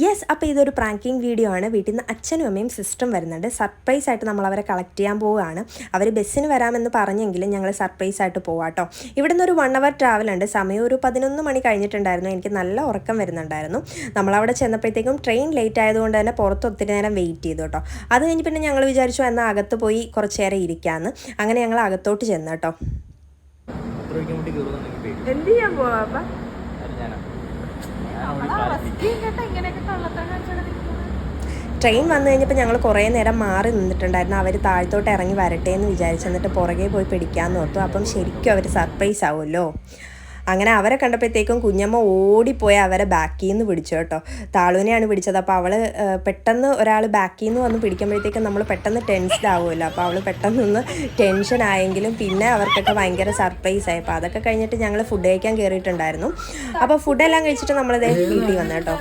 Yes, അപ്പോൾ ഇതൊരു pranking video ആണ്. വീട്ടിൽ നിന്ന് അച്ഛനും അമ്മയും സിസ്റ്ററും വരുന്നുണ്ട്. സർപ്രൈസ് ആയിട്ട് നമ്മൾ അവരെ കളക്ട് ചെയ്യാൻ പോവുകയാണ്. അവർ ബസ്സിന് വരാമെന്ന് പറഞ്ഞെങ്കിലും ഞങ്ങൾ സർപ്രൈസ് ആയിട്ട് പോവാം കേട്ടോ. ഇവിടുന്ന് ഒരു 1 hour ട്രാവൽ ഉണ്ട്. സമയം ഒരു 11 മണി കഴിഞ്ഞിട്ടുണ്ടായിരുന്നു. എനിക്ക് നല്ല ഉറക്കം വരുന്നുണ്ടായിരുന്നു. നമ്മളവിടെ ചെന്നപ്പോഴത്തേക്കും ട്രെയിൻ ലേറ്റ് ആയതുകൊണ്ട് തന്നെ പുറത്ത് ഒത്തിരി നേരം വെയിറ്റ് ചെയ്തു കേട്ടോ. അത് കഴിഞ്ഞ് പിന്നെ ഞങ്ങൾ വിചാരിച്ചു എന്നാൽ അകത്ത് പോയി കുറച്ച് നേരം ഇരിക്കാമെന്ന്. അങ്ങനെ ഞങ്ങൾ അകത്തോട്ട് ചെന്നു കേട്ടോ. എന്ത് ചെയ്യാൻ പോവാ? ട്രെയിൻ വന്നു കഴിഞ്ഞപ്പോൾ ഞങ്ങൾ കുറേ നേരം മാറി നിന്നിട്ടുണ്ടായിരുന്നു. അവർ താഴത്തോട്ട് ഇറങ്ങി വരട്ടെ എന്ന് വിചാരിച്ചു. എന്നിട്ട് പുറകെ പോയി പിടിക്കാമെന്ന് ഓർത്തു. അപ്പം ശരിക്കും അവർ സർപ്രൈസ് ആവുമല്ലോ. അങ്ങനെ അവരെ കണ്ടപ്പോഴത്തേക്കും കുഞ്ഞമ്മ ഓടിപ്പോയി അവരെ ബാക്കിൽ നിന്ന് പിടിച്ചു കേട്ടോ. താളുവിനെയാണ് പിടിച്ചത്. അപ്പോൾ അവൾ പെട്ടെന്ന് ഒരാൾ ബാക്കിൽ നിന്ന് വന്ന് പിടിക്കുമ്പോഴത്തേക്കും നമ്മൾ പെട്ടെന്ന് ടെൻസ്ഡ് ആവുമല്ലോ. അപ്പോൾ അവൾ പെട്ടെന്ന് ടെൻഷൻ ആയെങ്കിലും പിന്നെ അവർക്കൊക്കെ ഭയങ്കര സർപ്രൈസ് ആയി. അപ്പോൾ അതൊക്കെ കഴിഞ്ഞിട്ട് ഞങ്ങൾ ഫുഡ് കഴിക്കാൻ കയറിയിട്ടുണ്ടായിരുന്നു. അപ്പോൾ ഫുഡെല്ലാം കഴിച്ചിട്ട് നമ്മളിതേ വീട്ടിൽ വന്നു കേട്ടോ.